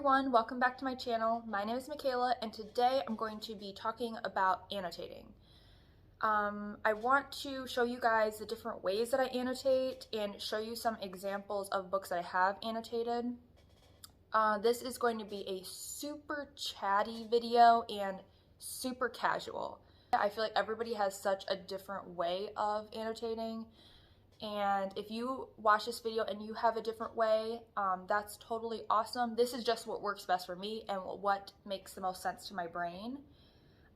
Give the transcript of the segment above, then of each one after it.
everyone, welcome back to my channel. My name is Michaela and today I'm going to be talking about annotating. I want to show you guys the different ways that I annotate and show you some examples of books that I have annotated. This is going to be a super chatty video and super casual. I feel like everybody has such a different way of annotating. And if you watch this video and you have a different way, that's totally awesome. This is just what works best for me and what makes the most sense to my brain.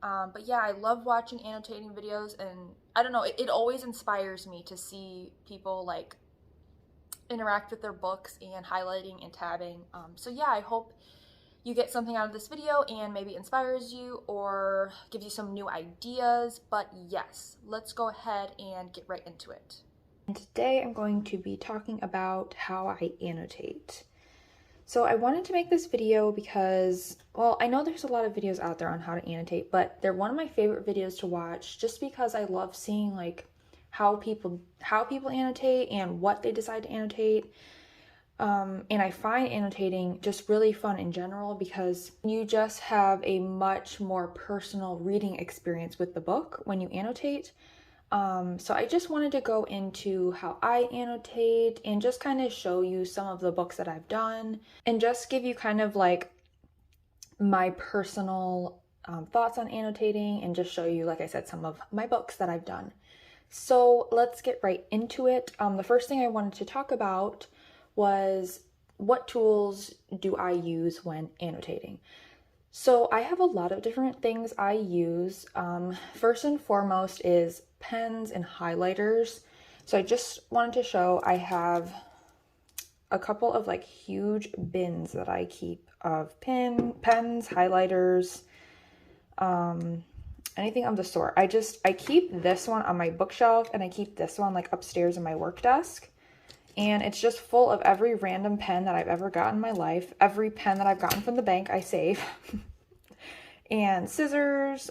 But yeah, I love watching annotating videos, and I don't know, it always inspires me to see people like interact with their books and highlighting and tabbing. So yeah, I hope you get something out of this video and maybe inspires you or gives you some new ideas. But yes, let's go ahead and get right into it. And today I'm going to be talking about how I annotate. So I wanted to make this video because, well, I know there's a lot of videos out there on how to annotate, but they're one of my favorite videos to watch just because I love seeing like how people annotate and what they decide to annotate. And I find annotating just really fun in general because you just have a much more personal reading experience with the book when you annotate. So I just wanted to go into how I annotate and just kind of show you some of the books that I've done and just give you kind of like my personal thoughts on annotating and just show you, like I said, some of my books that I've done. So let's get right into it. The first thing I wanted to talk about was what tools do I use when annotating? So I have a lot of different things I use. First and foremost is pens and highlighters. So I just wanted to show I have a couple of like huge bins that I keep of pens, highlighters, anything of the sort. I keep this one on my bookshelf and I keep this one like upstairs in my work desk. And it's just full of every random pen that I've ever gotten in my life. Every pen that I've gotten from the bank, I save. And scissors,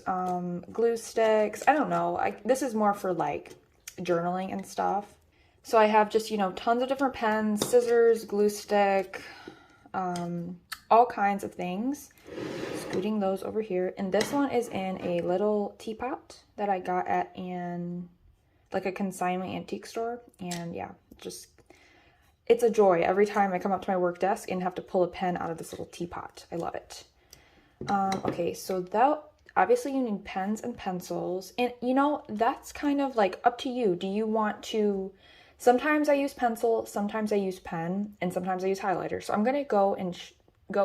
glue sticks. I don't know. This is more for like journaling and stuff. So I have just, tons of different pens, scissors, glue stick, all kinds of things. Scooting those over here. And this one is in a little teapot that I got at like a consignment antique store. And yeah, it's a joy every time I come up to my work desk and have to pull a pen out of this little teapot. I love it. Okay, so obviously you need pens and pencils, and that's kind of like up to you. Do you want to, sometimes I use pencil, sometimes I use pen, and sometimes I use highlighter. So I'm going to go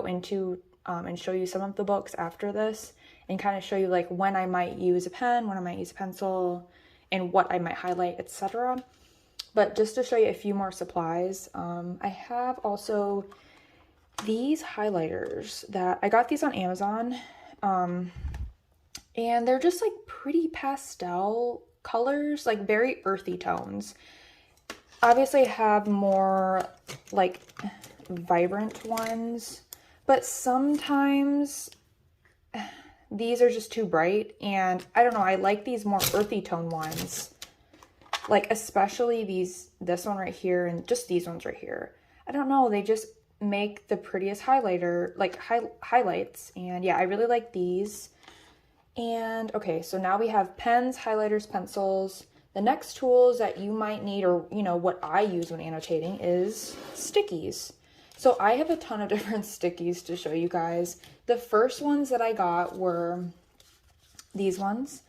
into and show you some of the books after this and kind of show you like when I might use a pen, when I might use a pencil, and what I might highlight, etc. But just to show you a few more supplies, I have also these highlighters that I got these on Amazon, and they're just like pretty pastel colors, like very earthy tones. Obviously I have more like vibrant ones, but sometimes these are just too bright, and I don't know, I like these more earthy tone ones. Like especially this one right here and just these ones right here. I don't know, they just make the prettiest highlighter, like highlights. And yeah, I really like these. And okay, so now we have pens, highlighters, pencils. The next tools that you might need, or what I use when annotating, is stickies. So I have a ton of different stickies to show you guys. The first ones that I got were these ones.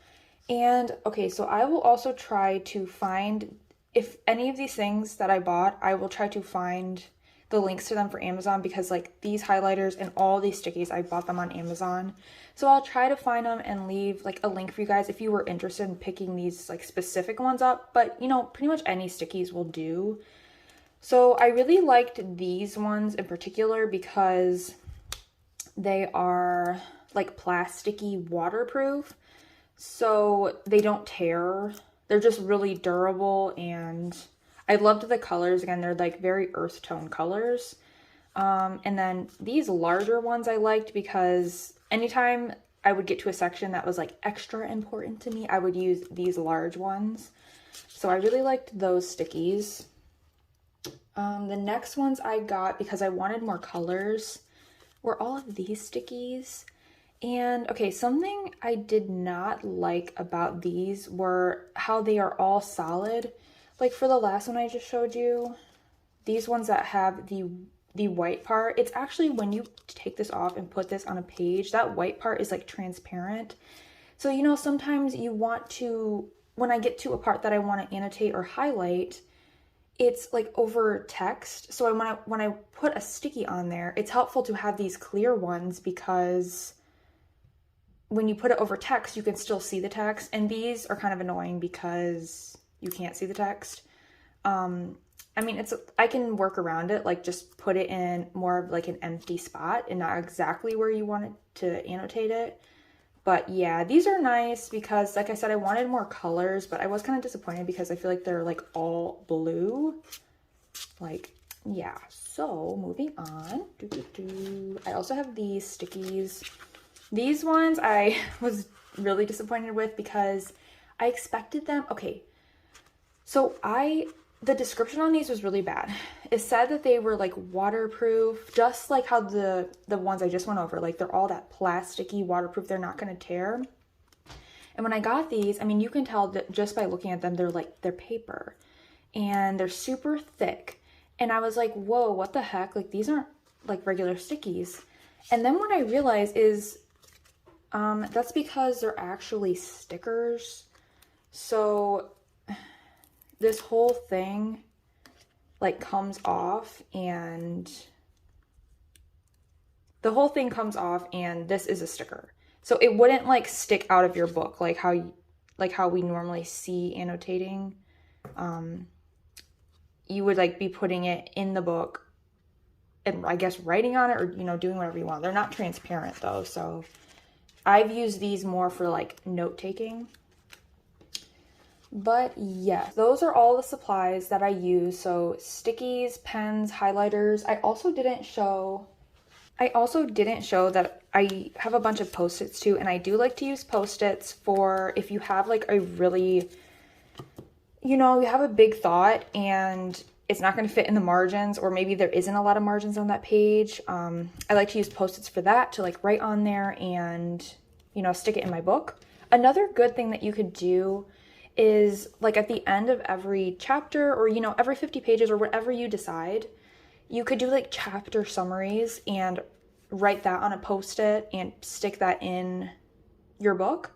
And okay, so I will also try to find, if any of these things that I bought, I will try to find the links to them for Amazon, because like these highlighters and all these stickies, I bought them on Amazon. So I'll try to find them and leave like a link for you guys if you were interested in picking these like specific ones up. But pretty much any stickies will do. So I really liked these ones in particular because they are like plasticky waterproof. So they don't tear. They're just really durable, and I loved the colors. Again, they're like very earth tone colors. And then these larger ones I liked because anytime I would get to a section that was like extra important to me, I would use these large ones. So I really liked those stickies. The next ones I got because I wanted more colors. were all of these stickies. And okay, something I did not like about these were how they are all solid. Like for the last one I just showed you, these ones that have the white part, it's actually when you take this off and put this on a page, that white part is like transparent. So, you know, sometimes you want to, when I get to a part that I want to annotate or highlight, it's like over text. So when I put a sticky on there, it's helpful to have these clear ones because when you put it over text, you can still see the text. And these are kind of annoying because you can't see the text. I mean, I can work around it, like just put it in more of like an empty spot and not exactly where you want it to annotate it. But yeah, these are nice because, like I said, I wanted more colors, but I was kind of disappointed because I feel like they're like all blue. Like, yeah. So moving on. I also have these stickies. These ones I was really disappointed with because I expected them. Okay, so the description on these was really bad. It said that they were like waterproof, just like how the ones I just went over, like they're all that plasticky waterproof, they're not going to tear. And when I got these, I mean, you can tell that just by looking at them, they're paper and they're super thick. And I was like, whoa, what the heck? Like these aren't like regular stickies. And then what I realized is that's because they're actually stickers. So this whole thing like comes off and the whole thing comes off and this is a sticker. So it wouldn't like stick out of your book like how we normally see annotating. You would like be putting it in the book and I guess writing on it or, you know, doing whatever you want. They're not transparent though. So I've used these more for like note taking. But yeah, those are all the supplies that I use. So stickies, pens, highlighters. I also didn't show that I have a bunch of Post-its too. And I do like to use Post-its for if you have like a really, you know, you have a big thought and it's not going to fit in the margins, or maybe there isn't a lot of margins on that page. I like to use Post-its for that, to like write on there and, you know, stick it in my book. Another good thing that you could do is like at the end of every chapter, or, you know, every 50 pages or whatever you decide, you could do like chapter summaries and write that on a Post-it and stick that in your book.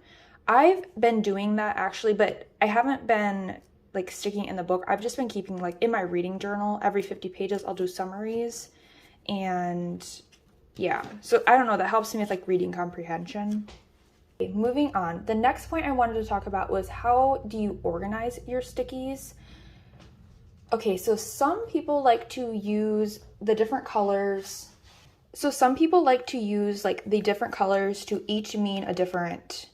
I've been doing that actually, but I haven't been like sticking in the book. I've just been keeping like in my reading journal, every 50 pages, I'll do summaries. And yeah, so I don't know, that helps me with like reading comprehension. Okay, moving on. The next point I wanted to talk about was how do you organize your stickies? Okay, so some people like to use the different colors. So some people like to use like the different colors to each mean a different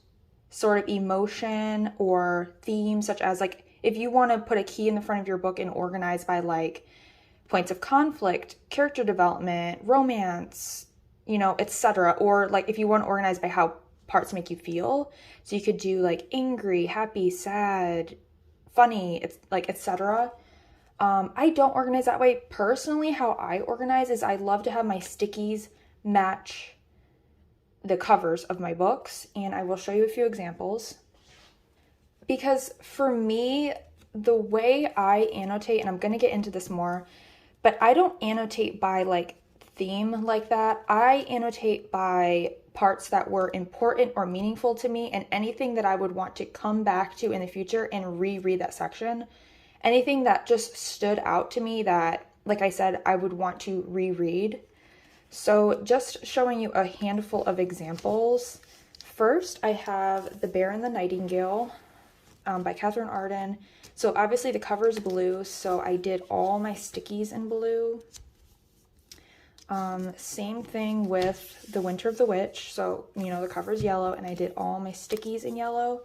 sort of emotion or theme, such as like if you want to put a key in the front of your book and organize by like points of conflict, character development, romance, you know, etc. Or like if you want to organize by how parts make you feel, so you could do like angry, happy, sad, funny, it's like etc. I don't organize that way. Personally, how I organize is I love to have my stickies match the covers of my books, and I will show you a few examples. Because for me, the way I annotate, and I'm going to get into this more, but I don't annotate by like theme like that. I annotate by parts that were important or meaningful to me, and anything that I would want to come back to in the future and reread that section. Anything that just stood out to me that, like I said, I would want to reread. So just showing you a handful of examples. First, I have 𝚲𝙃 and the Nightingale by Catherine Arden. So obviously the cover is blue, so I did all my stickies in blue. Same thing with The Winter of the Witch. So, you know, the cover is yellow, and I did all my stickies in yellow.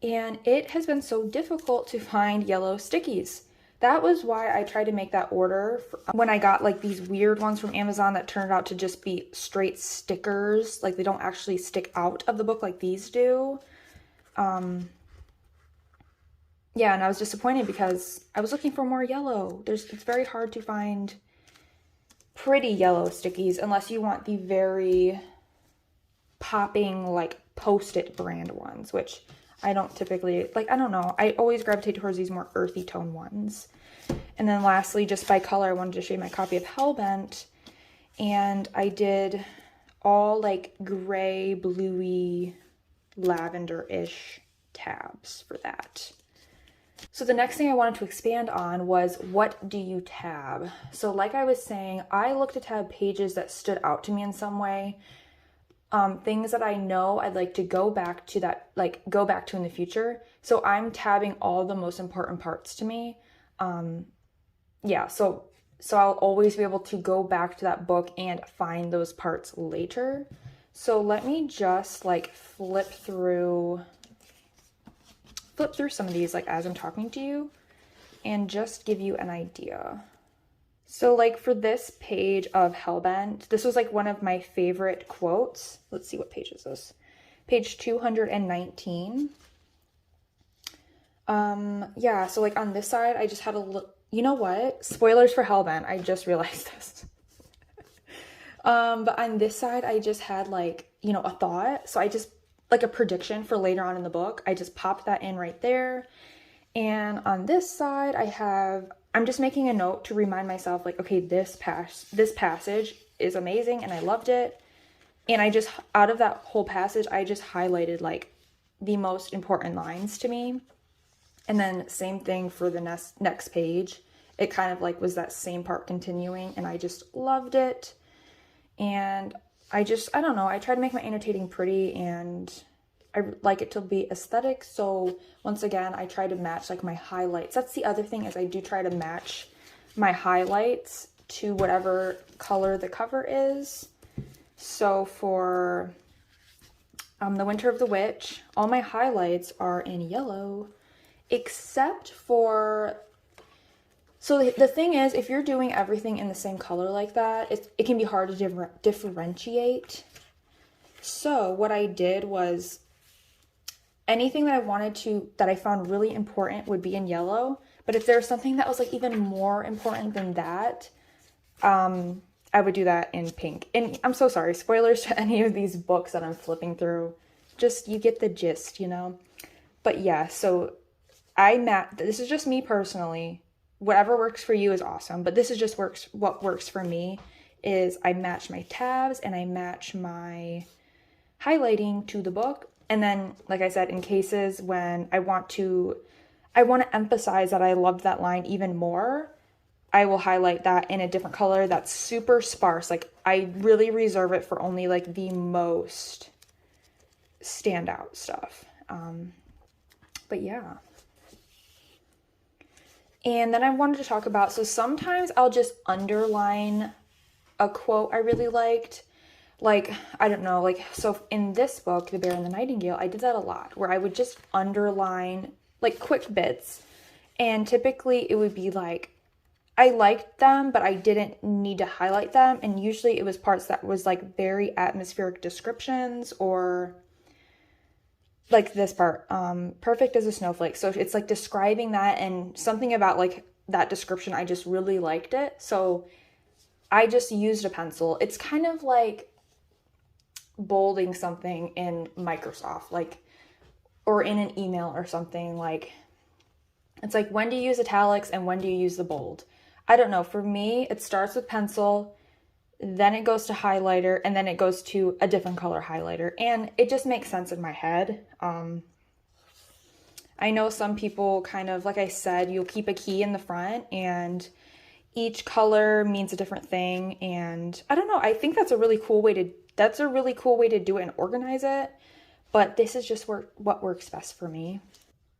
And it has been so difficult to find yellow stickies. That was why I tried to make that order when I got like these weird ones from Amazon that turned out to just be straight stickers. Like they don't actually stick out of the book like these do. Yeah, and I was disappointed because I was looking for more yellow. It's very hard to find pretty yellow stickies, unless you want the very popping, like, Post-it brand ones, which I don't typically, like, I don't know. I always gravitate towards these more earthy tone ones. And then lastly, just by color, I wanted to show you my copy of 𝚆𝙸𝚃. And I did all, like, gray, bluey, lavender-ish tabs for that. So the next thing I wanted to expand on was, what do you tab? So like I was saying, I looked to tab pages that stood out to me in some way. Things that I know I'd like to go back to in the future. So I'm tabbing all the most important parts to me. Yeah, so I'll always be able to go back to that book and find those parts later. So let me just like flip through some of these like as I'm talking to you and just give you an idea. So like for this page of 𝚆𝙸𝚃, this was like one of my favorite quotes. Let's see, what page is this? Page 219. Yeah, so like on this side, I just had a look. You know what? Spoilers for 𝚆𝙸𝚃. I just realized this. But on this side, I just had like, you know, a thought. So I just, like a prediction for later on in the book, I just popped that in right there. And on this side, I'm just making a note to remind myself, like, okay, this passage is amazing and I loved it. And I just, out of that whole passage, I just highlighted like the most important lines to me. And then same thing for the next page. It kind of like was that same part continuing, and I just loved it. And I don't know, I try to make my annotating pretty and I like it to be aesthetic. So once again, I try to match like my highlights. That's the other thing, is I do try to match my highlights to whatever color the cover is. So for The Winter of the Witch, all my highlights are in yellow, except for, so the thing is, if you're doing everything in the same color like that, it can be hard to differentiate. So what I did was, anything that I found really important would be in yellow. But if there's something that was like even more important than that, I would do that in pink. And I'm so sorry, spoilers to any of these books that I'm flipping through. Just, you get the gist, you know? But yeah, so this is just me personally. Whatever works for you is awesome, but this is just what works for me is I match my tabs and I match my highlighting to the book. And then, like I said, in cases when I want to emphasize that I loved that line even more, I will highlight that in a different color that's super sparse. Like, I really reserve it for only like the most standout stuff. But yeah. And then I wanted to talk about, so sometimes I'll just underline a quote I really liked. Like, I don't know, like, so in this book, The Bear and the Nightingale, I did that a lot, where I would just underline, like, quick bits. And typically it would be like, I liked them, but I didn't need to highlight them. And usually it was parts that was, like, very atmospheric descriptions, or like this part, perfect as a snowflake. So it's like describing that, and something about like that description, I just really liked it. So I just used a pencil. It's kind of like bolding something in Microsoft, like, or in an email or something. Like, it's like, when do you use italics and when do you use the bold? I don't know. For me, it starts with pencil, then it goes to highlighter, and then it goes to a different color highlighter. And it just makes sense in my head. I know some people kind of, like I said, you'll keep a key in the front and each color means a different thing. And I don't know, I think that's a really cool way to do it and organize it. But this is just what works best for me.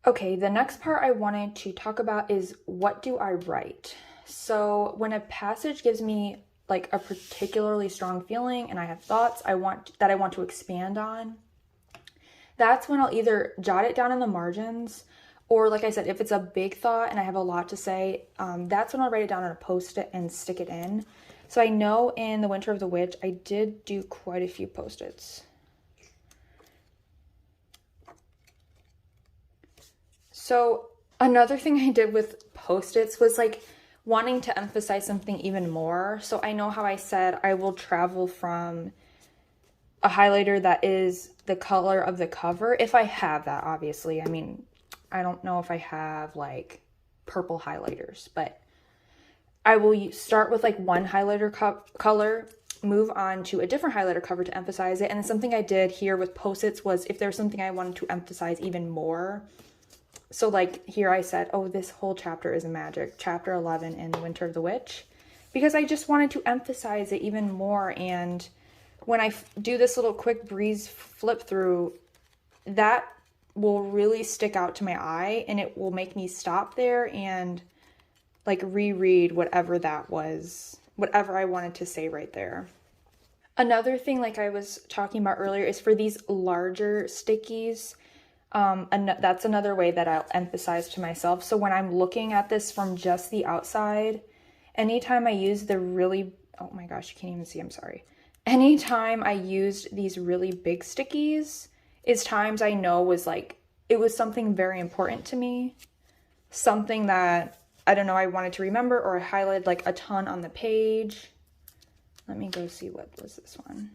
Okay, the next part I wanted to talk about is, what do I write? So when a passage gives me like a particularly strong feeling and I have thoughts I want to expand on, that's when I'll either jot it down in the margins, or like I said, if it's a big thought and I have a lot to say, that's when I'll write it down on a Post-it and stick it in. So I know in The Winter of the Witch, I did do quite a few Post-its. So another thing I did with Post-its was, like, wanting to emphasize something even more. So I know how I said I will travel from a highlighter that is the color of the cover, if I have that, obviously. I mean, I don't know if I have like purple highlighters, but I will start with like one highlighter color, move on to a different highlighter cover to emphasize it. And then something I did here with Post-its was if there's something I wanted to emphasize even more. So like here I said, oh, this whole chapter is magic, chapter 11 in The Winter of the Witch, because I just wanted to emphasize it even more. And when I do this little quick breeze flip through, that will really stick out to my eye, and it will make me stop there and like reread whatever that was, whatever I wanted to say right there. Another thing, like I was talking about earlier, is for these larger stickies, and that's another way that I'll emphasize to myself. So when I'm looking at this from just the outside, anytime I use the really, oh my gosh, you can't even see, I'm sorry. Anytime I used these really big stickies is times I know was like, it was something very important to me, something that, I don't know, I wanted to remember, or I highlighted like a ton on the page. Let me go see, what was this one?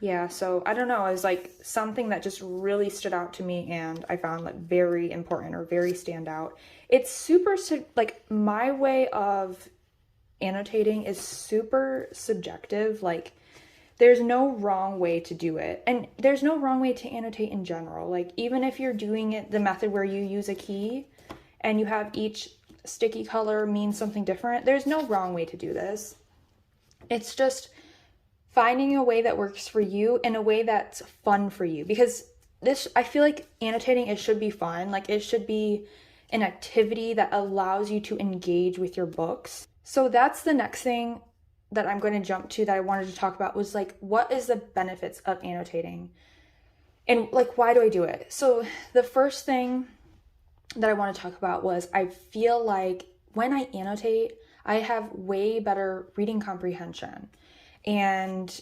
Yeah, so I don't know, it was like something that just really stood out to me and I found like very important or very standout. It's super, like my way of annotating is super subjective. Like there's no wrong way to do it. And there's no wrong way to annotate in general. Like even if you're doing it the method where you use a key and you have each sticky color mean something different, there's no wrong way to do this. It's just finding a way that works for you in a way that's fun for you. Because this, I feel like annotating, it should be fun. Like it should be an activity that allows you to engage with your books. So that's the next thing that I'm going to jump to that I wanted to talk about, was like, what is the benefits of annotating? And like, why do I do it? So the first thing that I want to talk about was I feel like when I annotate, I have way better reading comprehension. And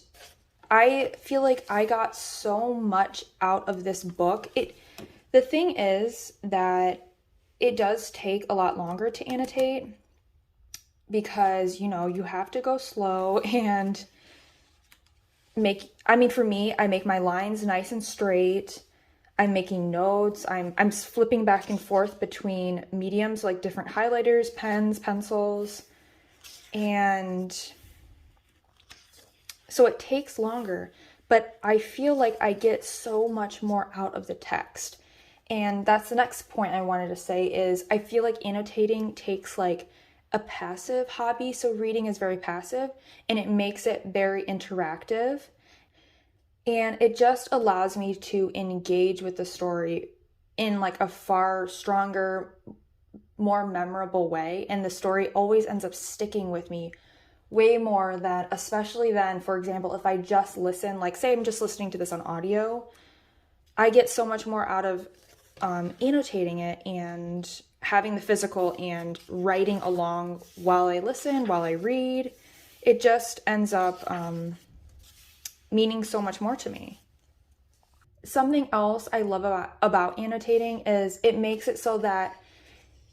I feel like I got so much out of this book. The thing is that it does take a lot longer to annotate because, you know, you have to go slow and for me, I make my lines nice and straight. I'm making notes. I'm flipping back and forth between mediums, like different highlighters, pens, pencils. And so it takes longer, but I feel like I get so much more out of the text. And that's the next point I wanted to say is I feel like annotating takes like a passive hobby. So reading is very passive and it makes it very interactive. And it just allows me to engage with the story in like a far stronger, more memorable way. And the story always ends up sticking with me way more than, especially than, for example, if I just listen, like say I'm just listening to this on audio, I get so much more out of annotating it and having the physical and writing along while I listen, while I read. It just ends up meaning so much more to me. Something else I love about annotating is it makes it so that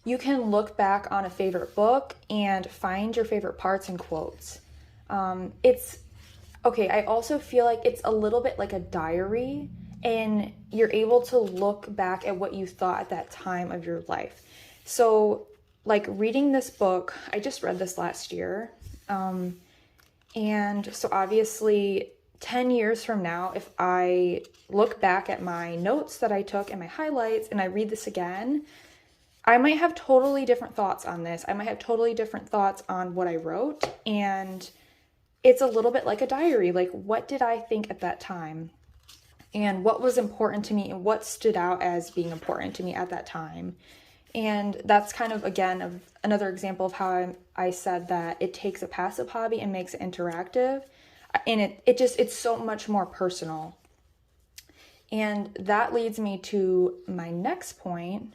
you can look back on a favorite book and find your favorite parts and quotes. I also feel like it's a little bit like a diary, and you're able to look back at what you thought at that time of your life. So like reading this book, I just read this last year. And so obviously 10 years from now, if I look back at my notes that I took and my highlights and I read this again, I might have totally different thoughts on this. I might have totally different thoughts on what I wrote. And it's a little bit like a diary. Like, what did I think at that time? And what was important to me and what stood out as being important to me at that time? And that's kind of, again, another example of how I said that it takes a passive hobby and makes it interactive. And it's so much more personal. And that leads me to my next point.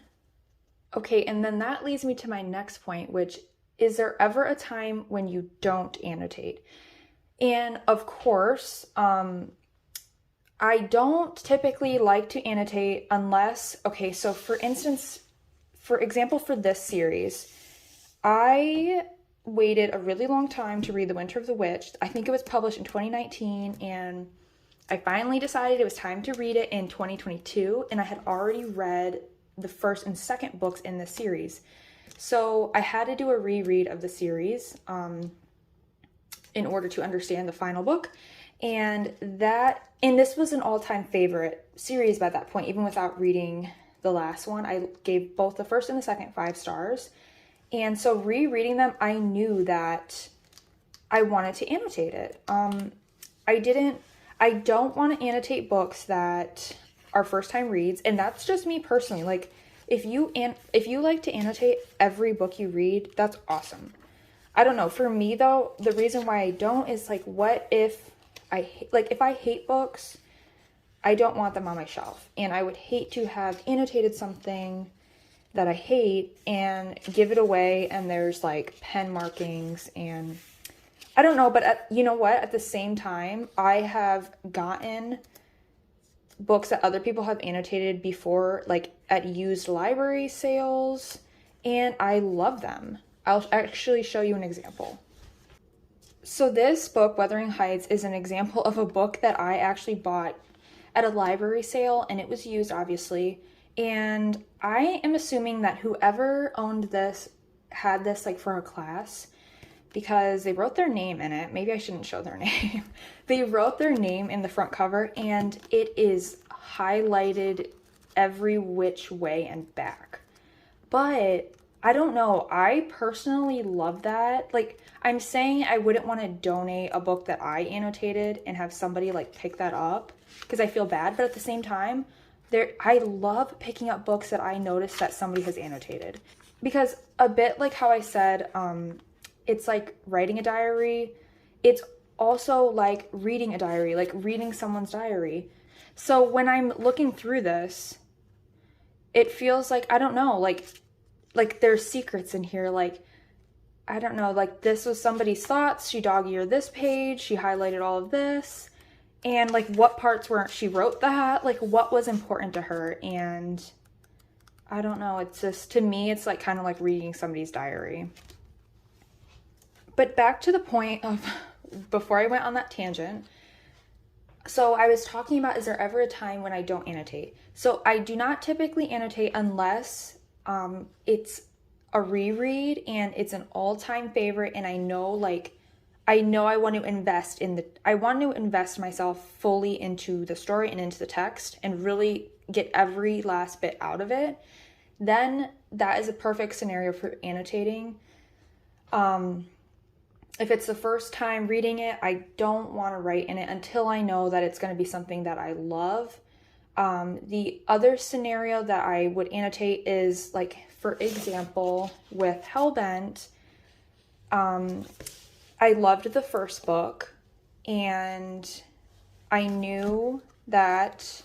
Okay, and then that leads me to my next point, which is there ever a time when you don't annotate? And of course, I don't typically like to annotate unless, okay, so for example, for this series, I waited a really long time to read The Winter of the Witch. I think it was published in 2019, and I finally decided it was time to read it in 2022, and I had already read the first and second books in the series. So I had to do a reread of the series in order to understand the final book. And this was an all-time favorite series by that point, even without reading the last one. I gave both the first and the second 5 stars. And so rereading them, I knew that I wanted to annotate it. I don't want to annotate books that are first-time reads, and that's just me personally. Like, if you like to annotate every book you read, that's awesome. I don't know. For me, though, the reason why I don't is, like, what if if I hate books, I don't want them on my shelf. And I would hate to have annotated something that I hate and give it away, and there's, like, pen markings, and I don't know. But you know what? At the same time, I have gotten books that other people have annotated before, like at used library sales, and I love them. I'll actually show you an example. So this book, Wuthering Heights, is an example of a book that I actually bought at a library sale, and it was used, obviously. And I am assuming that whoever owned this had this like for a class, because they wrote their name in it. Maybe I shouldn't show their name. They wrote their name in the front cover, and it is highlighted every which way and back. But I don't know. I personally love that. Like, I'm saying I wouldn't want to donate a book that I annotated and have somebody like pick that up, because I feel bad. But at the same time, I love picking up books that I notice that somebody has annotated, because a bit like how I said, it's like writing a diary. It's also like reading a diary, like reading someone's diary. So when I'm looking through this, it feels like, I don't know, like there's secrets in here. Like, I don't know, like this was somebody's thoughts. She dog-eared this page. She highlighted all of this. And like what parts were, she wrote that, like what was important to her. And I don't know, it's just, to me, it's like kind of like reading somebody's diary. But back to the point of, before I went on that tangent, so I was talking about, is there ever a time when I don't annotate? So I do not typically annotate unless it's a reread and it's an all-time favorite, and I know I want to invest myself fully into the story and into the text and really get every last bit out of it. Then that is a perfect scenario for annotating. If it's the first time reading it, I don't want to write in it until I know that it's going to be something that I love. The other scenario that I would annotate is, like, for example, with 𝚆𝙀𝚃, I loved the first book, and I knew that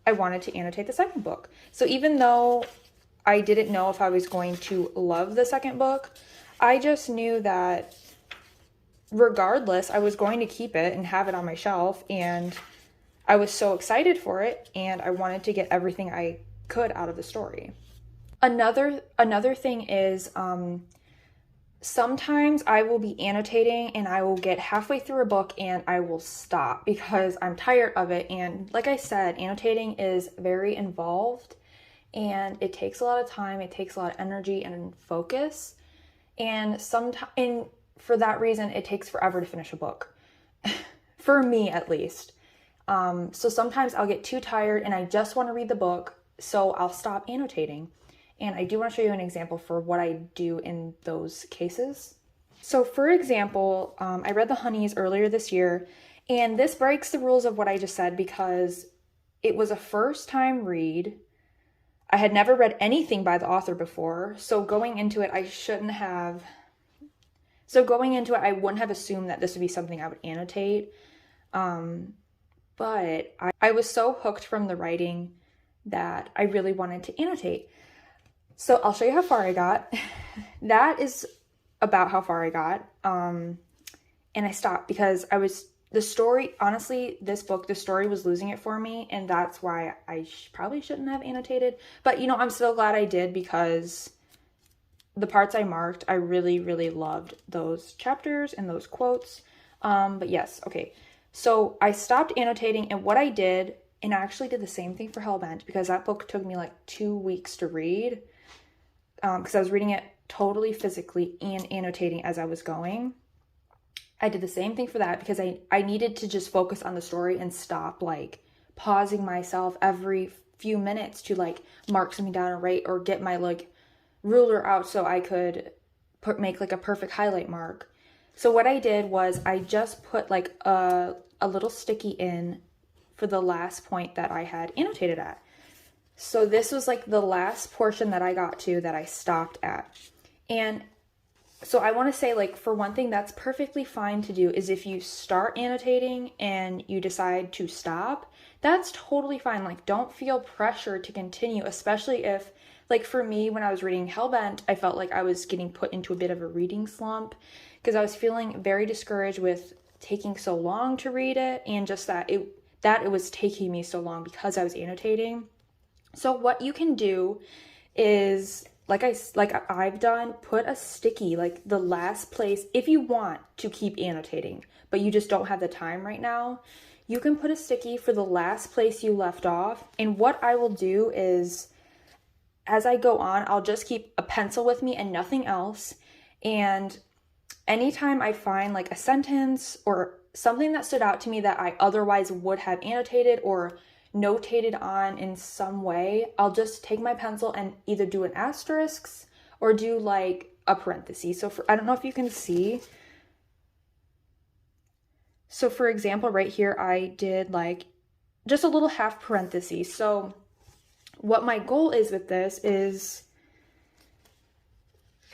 I wanted to annotate the second book. So even though I didn't know if I was going to love the second book, I just knew that regardless, I was going to keep it and have it on my shelf, and I was so excited for it, and I wanted to get everything I could out of the story. Another thing is, sometimes I will be annotating and I will get halfway through a book and I will stop because I'm tired of it. And like I said, annotating is very involved, and it takes a lot of time, it takes a lot of energy and focus, and for that reason, it takes forever to finish a book. For me, at least. So sometimes I'll get too tired and I just want to read the book, so I'll stop annotating. And I do want to show you an example for what I do in those cases. So for example, I read The Honeys earlier this year, and this breaks the rules of what I just said because it was a first time read. I had never read anything by the author before, so going into it, I wouldn't have assumed that this would be something I would annotate. But I was so hooked from the writing that I really wanted to annotate. So I'll show you how far I got. That is about how far I got. And I stopped because the story was losing it for me. And that's why I probably shouldn't have annotated. But, I'm still glad I did, because the parts I marked, I really, really loved those chapters and those quotes. But yes, okay. So I stopped annotating, and what I did, and I actually did the same thing for 𝚆𝙃𝚃, because that book took me like 2 weeks to read, because I was reading it totally physically and annotating as I was going. I did the same thing for that because I needed to just focus on the story and stop like pausing myself every few minutes to like mark something down or write or get my like ruler out so I could make like a perfect highlight mark. So what I did was I just put like a little sticky in for the last point that I had annotated at. So this was like the last portion that I got to that I stopped at. And so I want to say, like, for one thing, that's perfectly fine to do is if you start annotating and you decide to stop, that's totally fine. Like, don't feel pressure to continue, especially if, like, for me, when I was reading 𝚆𝙃𝚃, I felt like I was getting put into a bit of a reading slump because I was feeling very discouraged with taking so long to read it, and just that it was taking me so long because I was annotating. So what you can do is, like I've done, put a sticky, like the last place, if you want to keep annotating, but you just don't have the time right now, you can put a sticky for the last place you left off. And what I will do is, as I go on, I'll just keep a pencil with me and nothing else. And anytime I find like a sentence or something that stood out to me that I otherwise would have annotated or notated on in some way, I'll just take my pencil and either do an asterisk or do like a parenthesis. So I don't know if you can see. So for example, right here, I did like just a little half parenthesis. So what my goal is with this is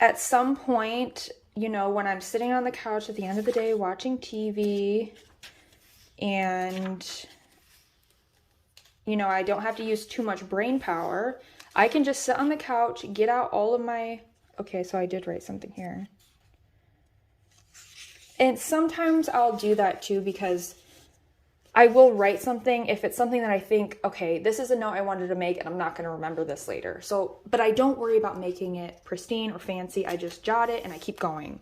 at some point, you know, when I'm sitting on the couch at the end of the day watching TV and you know, I don't have to use too much brain power. I can just sit on the couch, get out all of my... Okay, so I did write something here. And sometimes I'll do that too because I will write something if it's something that I think, okay, this is a note I wanted to make and I'm not going to remember this later. So, but I don't worry about making it pristine or fancy. I just jot it and I keep going.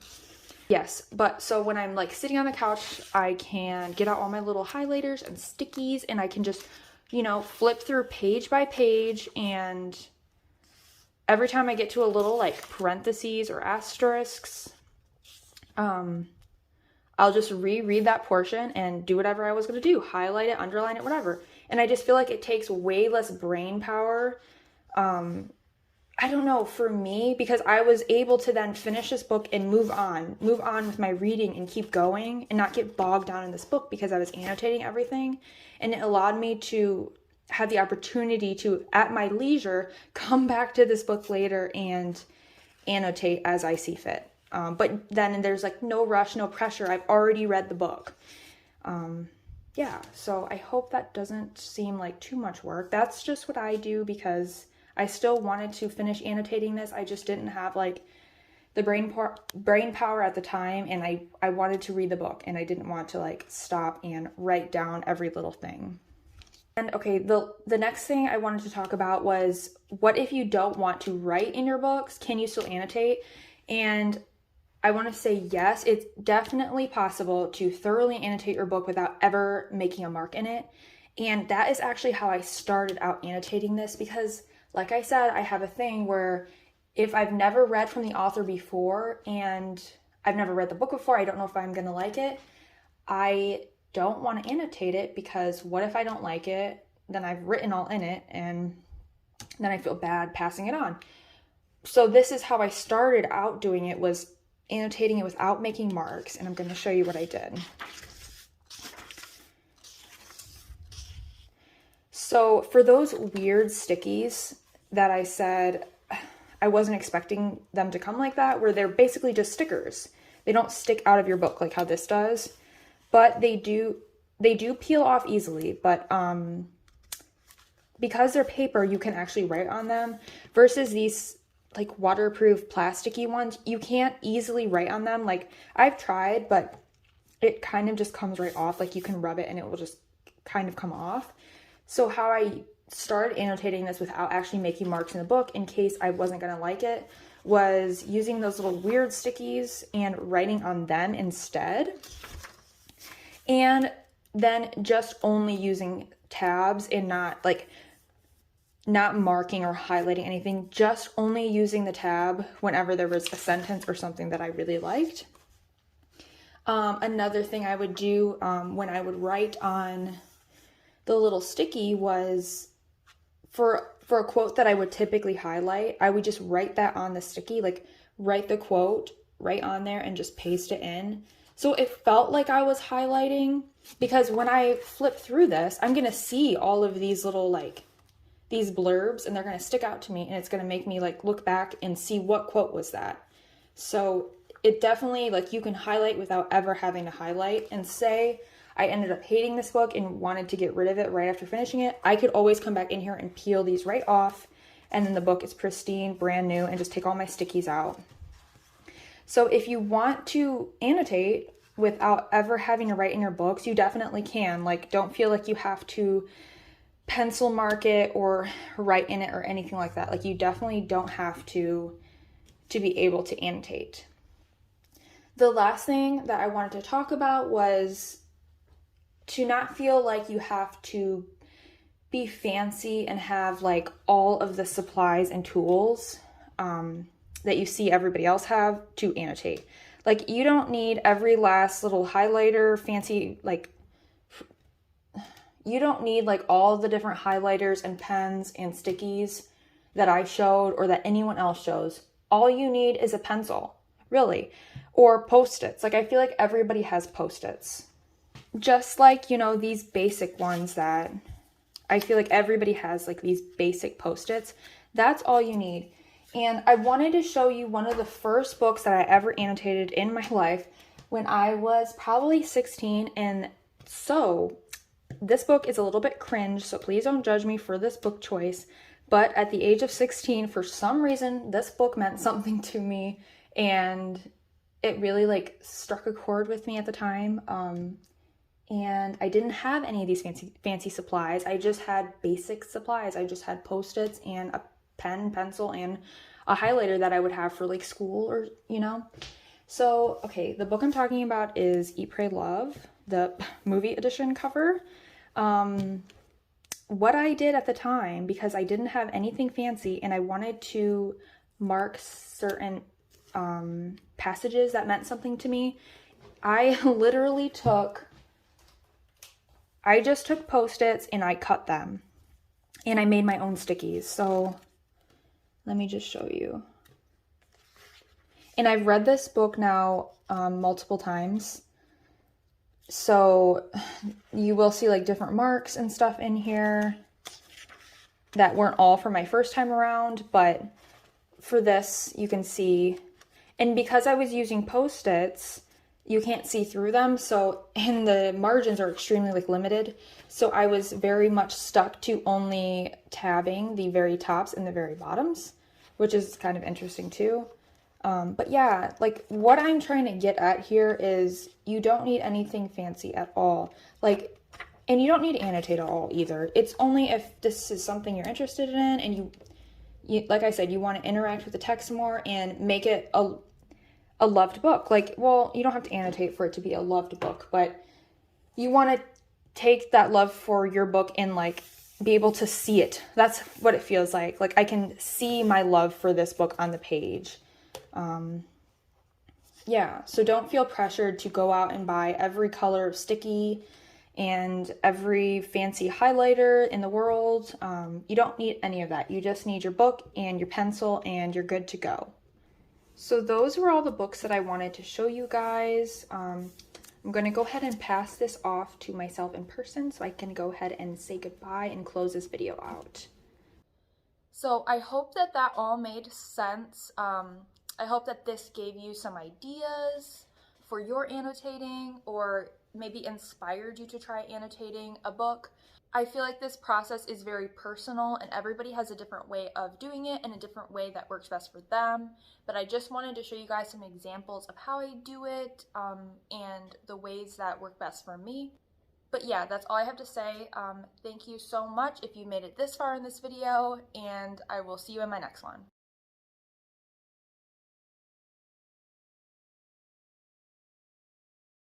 Yes, but so when I'm like sitting on the couch, I can get out all my little highlighters and stickies and I can just, you know, flip through page by page, and every time I get to a little like parentheses or asterisks, I'll just reread that portion and do whatever I was going to do, highlight it, underline it, whatever. And I just feel like it takes way less brain power. I don't know, for me, because I was able to then finish this book and move on with my reading and keep going and not get bogged down in this book because I was annotating everything. And it allowed me to have the opportunity to, at my leisure, come back to this book later and annotate as I see fit. But then there's like no rush, no pressure. I've already read the book. Yeah, so I hope that doesn't seem like too much work. That's just what I do because I still wanted to finish annotating this. I just didn't have like the brain power at the time, and I wanted to read the book and I didn't want to like stop and write down every little thing. And okay, the next thing I wanted to talk about was, what if you don't want to write in your books? Can you still annotate? And I want to say yes, it's definitely possible to thoroughly annotate your book without ever making a mark in it. And that is actually how I started out annotating this because, like I said, I have a thing where if I've never read from the author before and I've never read the book before, I don't know if I'm going to like it, I don't want to annotate it because what if I don't like it? Then I've written all in it and then I feel bad passing it on. So this is how I started out doing it, was annotating it without making marks, and I'm going to show you what I did. So for those weird stickies that I said I wasn't expecting them to come like that, where they're basically just stickers. They don't stick out of your book like how this does, but they do peel off easily. But because they're paper, you can actually write on them versus these like waterproof plasticky ones. You can't easily write on them. Like I've tried, but it kind of just comes right off. Like you can rub it and it will just kind of come off. So how I started annotating this without actually making marks in the book in case I wasn't going to like it was using those little weird stickies and writing on them instead. And then just only using tabs and not marking or highlighting anything, just only using the tab whenever there was a sentence or something that I really liked. Another thing I would do when I would write on the little sticky was for a quote that I would typically highlight, I would just write that on the sticky, like write the quote right on there and just paste it in. So it felt like I was highlighting, because when I flip through this, I'm going to see all of these little these blurbs, and they're going to stick out to me, and it's going to make me look back and see what quote was that. So it definitely, you can highlight without ever having to highlight. And say I ended up hating this book and wanted to get rid of it right after finishing it, I could always come back in here and peel these right off, and then the book is pristine, brand new, and just take all my stickies out. So if you want to annotate without ever having to write in your books, you definitely can. Don't feel like you have to pencil mark it or write in it or anything like that. You definitely don't have to be able to annotate. The last thing that I wanted to talk about was to not feel like you have to be fancy and have all of the supplies and tools that you see everybody else have to annotate. You don't need every last little highlighter, fancy, you don't need all the different highlighters and pens and stickies that I showed or that anyone else shows. All you need is a pencil, really, or Post-its. I feel like everybody has Post-its. Just these basic ones that I feel like everybody has, these basic Post-its. That's all you need. And I wanted to show you one of the first books that I ever annotated in my life when I was probably 16. And so this book is a little bit cringe, so please don't judge me for this book choice. But at the age of 16, for some reason, this book meant something to me, and it really struck a chord with me at the time. And I didn't have any of these fancy supplies. I just had basic supplies. I just had Post-its and a pen, pencil, and a highlighter that I would have for school or, So, okay, the book I'm talking about is Eat, Pray, Love, the movie edition cover. What I did at the time, because I didn't have anything fancy and I wanted to mark certain passages that meant something to me, I literally just took Post-its and I cut them. And I made my own stickies. So let me just show you. And I've read this book now multiple times. So you will see different marks and stuff in here that weren't all for my first time around, but for this you can see. And because I was using Post-its, you can't see through them, and the margins are extremely limited. So I was very much stuck to only tabbing the very tops and the very bottoms, which is kind of interesting too. But yeah, what I'm trying to get at here is you don't need anything fancy at all. And you don't need to annotate at all either. It's only if this is something you're interested in and you like I said, you want to interact with the text more and make it a loved book. Well, you don't have to annotate for it to be a loved book, but you want to take that love for your book and be able to see it. That's what it feels like. I can see my love for this book on the page. Yeah, so don't feel pressured to go out and buy every color of sticky and every fancy highlighter in the world. You don't need any of that. You just need your book and your pencil and you're good to go. So those were all the books that I wanted to show you guys. I'm going to go ahead and pass this off to myself in person so I can go ahead and say goodbye and close this video out. So I hope that all made sense. I hope that this gave you some ideas for your annotating, or maybe inspired you to try annotating a book. I feel like this process is very personal and everybody has a different way of doing it and a different way that works best for them. But I just wanted to show you guys some examples of how I do it and the ways that work best for me. But yeah, that's all I have to say. Thank you so much if you made it this far in this video, and I will see you in my next one.